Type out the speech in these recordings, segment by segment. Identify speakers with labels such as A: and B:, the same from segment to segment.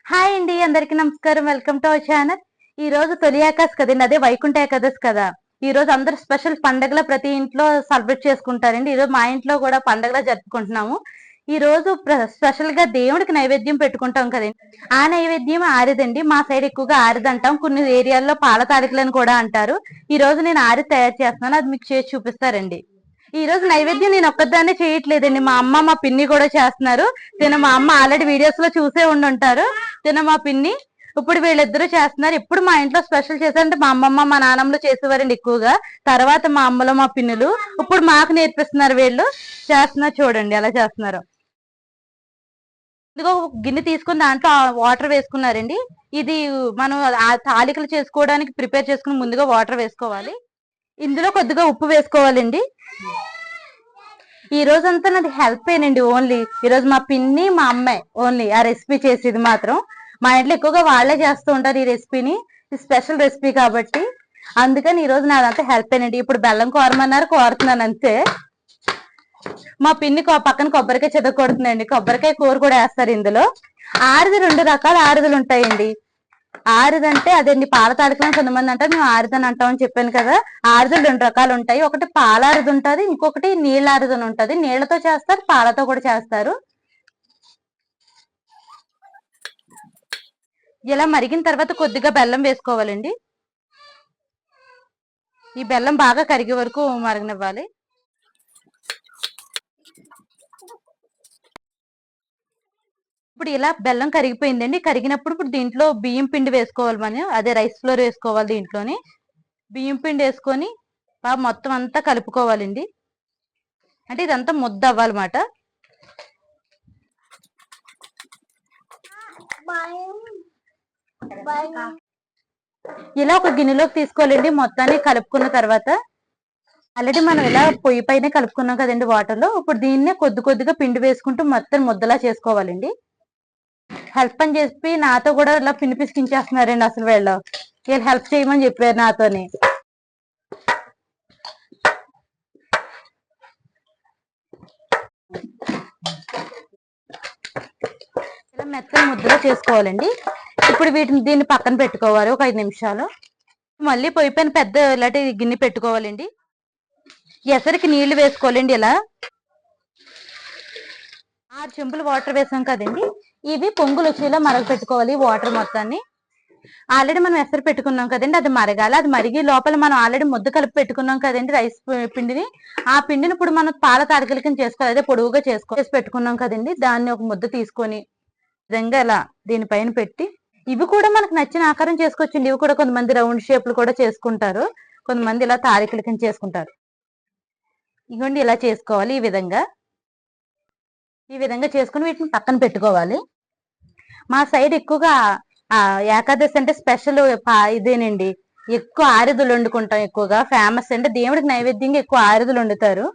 A: Hi అండి, అందరికి నమస్కారం. Welcome to our channel. ఈ రోజు తొలి ఏకాదశి కదండి, అదే వైకుంఠ ఏకాదశి కదా. ఈ రోజు అందరు స్పెషల్ పండగలా ప్రతి ఇంట్లో సెలబ్రేట్ చేసుకుంటారండి. ఈ రోజు మా ఇంట్లో కూడా పండగలా జరుపుకుంటున్నాము. ఈ రోజు స్పెషల్ గా దేవుడికి నైవేద్యం పెట్టుకుంటాం కదండి. ఆ నైవేద్యం ఆరిదండి. మా సైడ్ ఎక్కువగా ఆరిది అంటాం, కొన్ని ఏరియాల్లో పాల తాలికలని కూడా అంటారు. ఈ రోజు నేను ఆరిది తయారు చేస్తున్నాను, అది మీకు చేసి చూపిస్తారండి. ఈ రోజు నైవేద్యం నేను ఒక్కదాన్నే చేయట్లేదండి, మా అమ్మ మా పిన్ని కూడా చేస్తున్నారు. మా అమ్మ ఆల్రెడీ వీడియోస్ లో చూసే ఉండుంటారు. మా పిన్ని ఇప్పుడు వీళ్ళిద్దరూ చేస్తున్నారు. ఇప్పుడు మా ఇంట్లో స్పెషల్ చేశారంటే మా అమ్మమ్మ మా నాన్నమ్మలు చేసేవారండి ఎక్కువగా. తర్వాత మా అమ్మలో మా పిన్నులు ఇప్పుడు మాకు నేర్పిస్తున్నారు. వీళ్ళు చేస్తున్నారు, చూడండి ఎలా చేస్తున్నారు. ఇదిగో ఒక గిన్నె తీసుకుని దాంట్లో వాటర్ వేసుకున్నారండి. ఇది మనం ఆ తాలికలు చేసుకోవడానికి ప్రిపేర్ చేసుకుని ముందుగా వాటర్ వేసుకోవాలి. ఇందులో కొద్దిగా ఉప్పు వేసుకోవాలండి. ఈ రోజంతా నాది హెల్ప్ ఏనండి. ఓన్లీ ఈ రోజు మా పిన్ని మా అమ్మాయి ఓన్లీ ఆ రెసిపీ చేసేది మాత్రం. మా ఇంట్లో ఎక్కువగా వాళ్లే చేస్తూ ఉంటారు ఈ రెసిపీని. స్పెషల్ రెసిపీ కాబట్టి అందుకని ఈ రోజు నాదంతా హెల్ప్ ఏనండి. ఇప్పుడు బెల్లం కోరమన్నారు, కోరుతున్నాను అంతే. మా పిన్ని పక్కన కొబ్బరికాయ చెదకొడుతుందండి. కొబ్బరికాయ కూర కూడా వేస్తారు ఇందులో. ఆరిది 2 రకాల ఆరుదులు ఉంటాయండి. ఆరిదంటే అదండి పాల తాలికలని కొంతమంది అంటారు, మేము ఆరిదని అంటామని చెప్పాను కదా. ఆరుదులు 2 రకాలు ఉంటాయి. ఒకటి పాలారుది ఉంటది, ఇంకొకటి నీళ్ళారుది అని ఉంటది. నీళ్లతో చేస్తారు, పాలతో కూడా చేస్తారు. ఇలా మరిగిన తర్వాత కొద్దిగా బెల్లం వేసుకోవాలండి. ఈ బెల్లం బాగా కరిగే వరకు మరగనివ్వాలి. ఇప్పుడు ఇలా బెల్లం కరిగిపోయిందండి. కరిగినప్పుడు ఇప్పుడు దీంట్లో బియ్యం పిండి వేసుకోవాలి. మనం అదే రైస్ ఫ్లోర్ వేసుకోవాలి. దీంట్లోని బియ్యం పిండి వేసుకొని బాగా మొత్తం అంతా కలుపుకోవాలండి. అంటే ఇదంతా ముద్ద అవ్వాలన్నమాట. ఇలా ఒక గిన్నెలోకి తీసుకోవాలండి. మొత్తాన్ని కలుపుకున్న తర్వాత ఆల్రెడీ మనం ఇలా పొయ్యి పైన కలుపుకున్నాం కదండి వాటర్ లో. ఇప్పుడు దీన్నే కొద్ది కొద్దిగా పిండి వేసుకుంటూ మొత్తం ముద్దలా చేసుకోవాలండి. హెల్ప్ అని చెప్పి నాతో కూడా ఇలా పిండి పిసికించేస్తున్నారండి. అసలు వీళ్ళు హెల్ప్ చేయమని చెప్పారు నాతోని. ఇలా మెత్తని ముద్దలో చేసుకోవాలండి. ఇప్పుడు దీన్ని పక్కన పెట్టుకోవాలి ఒక 5 నిమిషాలు. మళ్ళీ పొయ్యి పైన పెద్ద ఇలాంటి గిన్నె పెట్టుకోవాలండి. ఎసరికి నీళ్లు వేసుకోవాలండి. ఇలా 6 చెంబులు వాటర్ వేసాం కదండి, ఇవి పొంగులు వచ్చేలా మరగ పెట్టుకోవాలి వాటర్ మొత్తాన్ని. ఆల్రెడీ మనం ఎసరు పెట్టుకున్నాం కదండి, అది మరగాలి. అది మరిగి లోపల మనం ఆల్రెడీ ముద్ద కలిపి పెట్టుకున్నాం కదండి రైస్ పిండిని. ఆ పిండిని ఇప్పుడు మనం పాల తాలికల కింద చేసుకోవాలి. అదే పొడుగుగా చేసి పెట్టుకున్నాం కదండి, దాన్ని ఒక ముద్ద తీసుకొని విధంగా ఇలా దీనిపైన పెట్టి, ఇవి కూడా మనకు నచ్చిన ఆకారం చేసుకోవచ్చండి. ఇవి కూడా కొంతమంది రౌండ్ షేప్లు కూడా చేసుకుంటారు, కొంతమంది ఇలా తాలికల కింద చేసుకుంటారు. ఇదిగోండి ఇలా చేసుకోవాలి. ఈ విధంగా చేసుకుని వీటిని పక్కన పెట్టుకోవాలి. మా సైడ్ ఎక్కువగా ఏకాదశి అంటే స్పెషల్ ఇదేనండి, ఎక్కువ ఆరుదులు వండుకుంటాం. ఎక్కువగా ఫేమస్ అంటే దేవుడికి నైవేద్యంగా ఎక్కువ ఆరుదులు వండుతారు.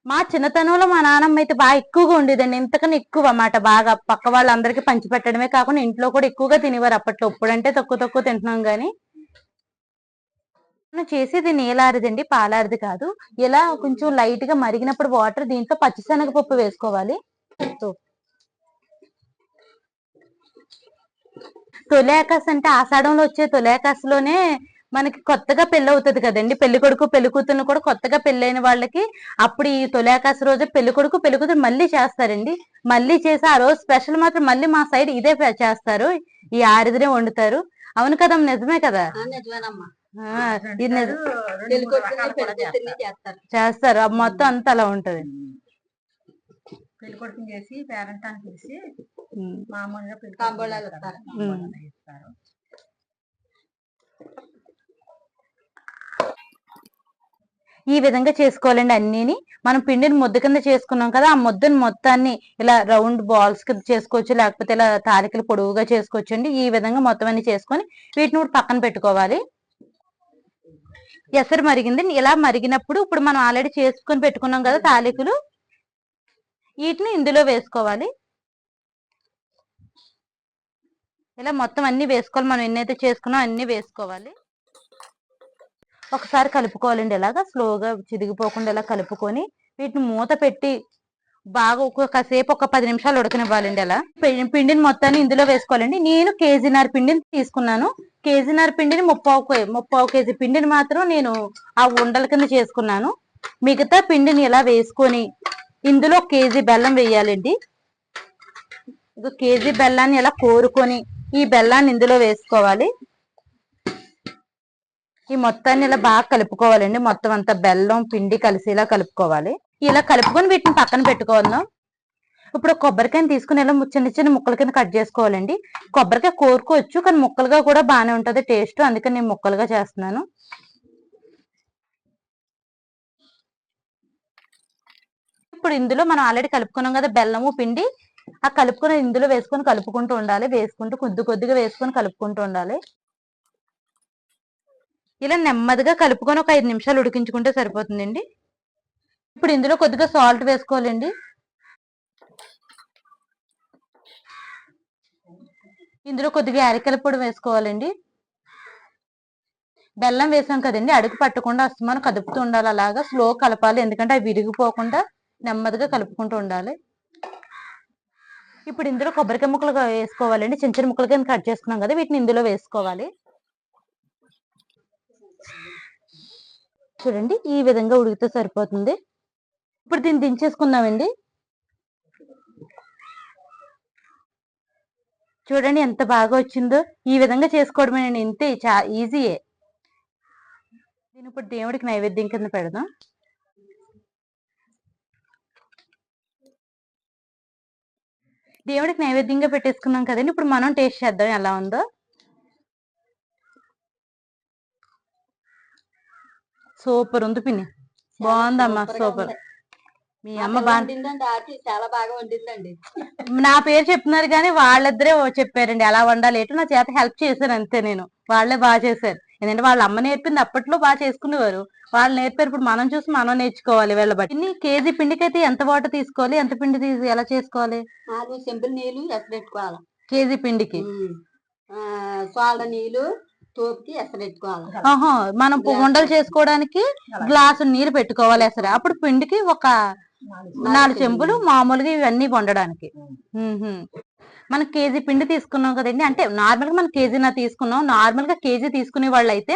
A: మా చిన్నతనంలో మా నాన్నమ్మ అయితే బాగా ఎక్కువగా ఉండేదండి, ఇంతకన్నా ఎక్కువ అన్నమాట. బాగా పక్క వాళ్ళందరికీ పంచి పెట్టడమే కాకుండా ఇంట్లో కూడా ఎక్కువగా తినేవారు అప్పట్లో. ఇప్పుడంటే తక్కువ తక్కువ తింటున్నాం గానీ. చేసేది నీలారిదండి, పాలారిది కాదు. ఇలా కొంచెం లైట్ గా మరిగినప్పుడు వాటర్ దీంట్లో పచ్చిశనగపప్పు వేసుకోవాలి. తొలి ఏకాదశి అంటే ఆషాఢంలో వచ్చే తొలి ఏకాదశిలోనే మనకి కొత్తగా పెళ్లి అవుతుంది కదండి. పెళ్లి కొడుకు పెళ్లి కూతురు కూడా కొత్తగా పెళ్ళైన వాళ్ళకి అప్పుడు ఈ తొలి ఏకాదశి రోజు పెళ్లి కొడుకు పెళ్లి కూతురు మళ్ళీ చేస్తారండి. మళ్ళీ చేసి ఆ రోజు స్పెషల్ మాత్రం మళ్ళీ మా సైడ్ ఇదే చేస్తారు, ఈ ఆరిదినే వండుతారు. అవును కదమ్మా, నిజమే కదా. చేస్తారు మొత్తం అంతా అలా ఉంటది. పెళ్లి కొడుకుని చేసి పేరెంటాన్ని పిలిచి మామూలుగా ఇస్తారు. ఈ విధంగా చేసుకోవాలండి అన్నిని. మనం పిండిని ముద్ద కింద చేసుకున్నాం కదా, ఆ ముద్దను మొత్తాన్ని ఇలా రౌండ్ బాల్స్ కింద చేసుకోవచ్చు, లేకపోతే ఇలా తాలికలు పొడవుగా చేసుకోవచ్చు అండి. ఈ విధంగా మొత్తం అన్ని చేసుకొని వీటిని కూడా పక్కన పెట్టుకోవాలి. ఎసరు మరిగింది. ఇలా మరిగినప్పుడు ఇప్పుడు మనం ఆల్రెడీ చేసుకొని పెట్టుకున్నాం కదా తాలికలు, వీటిని ఇందులో వేసుకోవాలి. ఇలా మొత్తం అన్ని వేసుకోవాలి. మనం ఎన్నైతే చేసుకున్నాం అన్ని వేసుకోవాలి. ఒకసారి కలుపుకోవాలండి. ఇలాగా స్లోగా చిదిగిపోకుండా ఇలా కలుపుకొని వీటిని మూత పెట్టి బాగా కాసేపు ఒక 10 నిమిషాలు ఉడకనివ్వాలండి. అలా పిండిని మొత్తాన్ని ఇందులో వేసుకోవాలండి. నేను కేజీన్నర పిండిని తీసుకున్నాను. కేజీన్నర పిండిని ముప్పావు కేజీ పిండిని మాత్రం నేను ఆ ఉండల కింద చేసుకున్నాను. మిగతా పిండిని ఇలా వేసుకొని ఇందులో కేజీ బెల్లం వేయాలండి. కేజీ బెల్లాన్ని ఇలా కోరుకొని ఈ బెల్లాన్ని ఇందులో వేసుకోవాలి. ఈ మొత్తాన్ని ఇలా బాగా కలుపుకోవాలండి. మొత్తం అంతా బెల్లం పిండి కలిసేలా కలుపుకోవాలి. ఇలా కలుపుకొని వీటిని పక్కన పెట్టుకోవాలి. ఇప్పుడు కొబ్బరికాయని తీసుకుని ఇలా చిన్న చిన్న ముక్కల కింద కట్ చేసుకోవాలండి. కొబ్బరికాయ కోరుకోవచ్చు, కానీ ముక్కలుగా కూడా బాగానే ఉంటది టేస్ట్, అందుకని నేను ముక్కలుగా చేస్తున్నాను. ఇప్పుడు ఇందులో మనం ఆల్రెడీ కలుపుకున్నాం కదా బెల్లము పిండి, ఆ కలుపుకుని ఇందులో వేసుకొని కలుపుకుంటూ ఉండాలి. వేసుకుంటూ కొద్దిగా వేసుకొని కలుపుకుంటూ ఉండాలి. ఇలా నెమ్మదిగా కలుపుకొని ఒక 5 నిమిషాలు ఉడికించుకుంటే సరిపోతుందండి. ఇప్పుడు ఇందులో కొద్దిగా సాల్ట్ వేసుకోవాలండి. ఇందులో కొద్దిగా యాలకుల పొడి వేసుకోవాలండి. బెల్లం వేసాం కదండి, అడుగు పట్టకుండా అస్తమానం కదుపుతూ ఉండాలి. అలాగా స్లో కలపాలి, ఎందుకంటే అవి విరిగిపోకుండా నెమ్మదిగా కలుపుకుంటూ ఉండాలి. ఇప్పుడు ఇందులో కొబ్బరికాయ ముక్కలు వేసుకోవాలండి. చిన్న చిన్న ముక్కల కింద కట్ చేసుకున్నాం కదా, వీటిని ఇందులో వేసుకోవాలి. చూడండి, ఈ విధంగా ఉడికితే సరిపోతుంది. ఇప్పుడు దీన్ని దించేసుకుందామండి. చూడండి ఎంత బాగా వచ్చిందో. ఈ విధంగా చేసుకోవడమేనండి, ఇంతే, చాలా ఈజీయే. దీని ఇప్పుడు దేవుడికి నైవేద్యం కింద పెడదాం. దేవుడికి నైవేద్యంగా పెట్టేసుకున్నాం కదండి. ఇప్పుడు మనం టేస్ట్ చేద్దాం ఎలా ఉందో. సూపర్ ఉంది పిన్ని, బాగుందమ్మా, సూపర్. మీ అమ్మ
B: చాలా బాగా వండిందండి.
A: నా పేరు చెప్తున్నారు కానీ వాళ్ళిద్దరే చెప్పారండి ఎలా వండాలి ఏంటో. నా చేత హెల్ప్ చేశాను అంతే నేను. వాళ్ళే బాగా చేశారు, ఎందుకంటే వాళ్ళ అమ్మ నేర్పింది. అప్పట్లో బాగా చేసుకునేవారు, వాళ్ళు నేర్పారు. ఇప్పుడు మనం చూసి మనం నేర్చుకోవాలి వీళ్ళ బట్టి. ఇన్ని కేజీ పిండికి అయితే ఎంత వాటర్ తీసుకోవాలి, ఎంత పిండి తీసి ఎలా చేసుకోవాలి?
B: 4 చెంబుల నీళ్లు ఎసరెట్టుకోవాలి
A: కేజీ పిండికి.
B: సోళ్ళ నీళ్లు తోపుకి ఎసరెట్టుకోవాలి.
A: ఆహా, మనం ఉండలు చేసుకోవడానికి గ్లాసు నీరు పెట్టుకోవాలి ఎసరే. అప్పుడు పిండికి ఒక 4 చెంబులు మామూలుగా ఇవన్నీ వండడానికి. మనం కేజీ పిండి తీసుకున్నాం కదండి, అంటే నార్మల్ గా మనం కేజీనా తీసుకున్నాం. నార్మల్ గా కేజీ తీసుకునే వాళ్ళు అయితే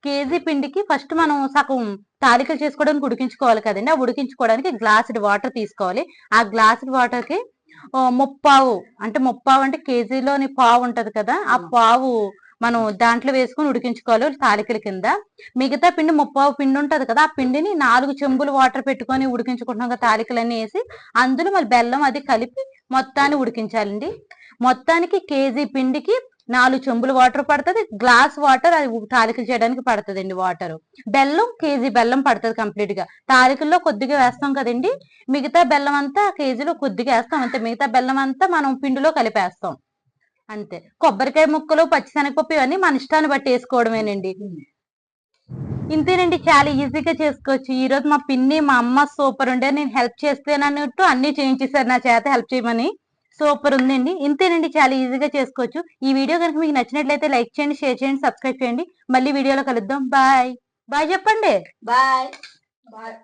A: కేజీ పిండికి ఫస్ట్ మనం సగం తాలికలు చేసుకోవడానికి ఉడికించుకోవాలి కదండి. ఆ ఉడికించుకోవడానికి గ్లాసుడి వాటర్ తీసుకోవాలి. ఆ గ్లాసుడి వాటర్ కి ముప్పావు అంటే కేజీలోని పావు ఉంటది కదా, ఆ పావు మనం దాంట్లో వేసుకుని ఉడికించుకోవాలి తాలికల కింద. మిగతా పిండి ముప్పావు పిండి ఉంటది కదా, ఆ పిండిని 4 చెంబులు వాటర్ పెట్టుకొని ఉడికించుకుంటున్నాం కదా, తాలికలన్నీ వేసి అందులో మళ్ళీ బెల్లం అది కలిపి మొత్తాన్ని ఉడికించాలండి. మొత్తానికి కేజీ పిండికి 4 చెంబులు వాటర్ పడుతుంది. గ్లాస్ వాటర్ అది తాలికలు చేయడానికి పడుతుందండి వాటర్. బెల్లం కేజీ బెల్లం పడుతుంది కంప్లీట్ గా. తాలికల్లో కొద్దిగా వేస్తాం కదండి, మిగతా బెల్లం అంతా కేజీలో కొద్దిగా వేస్తాం అంతే. మిగతా బెల్లం అంతా మనం పిండిలో కలిపేస్తాం అంతే. కొబ్బరికాయ ముక్కలు పచ్చిశనగపప్పు ఇవన్నీ మన ఇష్టాన్ని బట్టి వేసుకోవడమేనండి. ఇంతేనండి, చాలా ఈజీగా చేసుకోవచ్చు. ఈ రోజు మా పిన్ని మా అమ్మ సూపర్ ఉండే, నేను హెల్ప్ చేస్తేనన్నట్టు అన్ని చేయించేసారు నా చేత హెల్ప్ చేయమని. సూపర్ ఉందండి. ఇంతేనండి, చాలా ఈజీగా చేసుకోవచ్చు. ఈ వీడియో కనుక మీకు నచ్చినట్లయితే లైక్ చేయండి, షేర్ చేయండి, సబ్స్క్రైబ్ చేయండి. మళ్ళీ వీడియోలో కలుద్దాం. బాయ్ బాయ్ చెప్పండి.
B: Bye bye.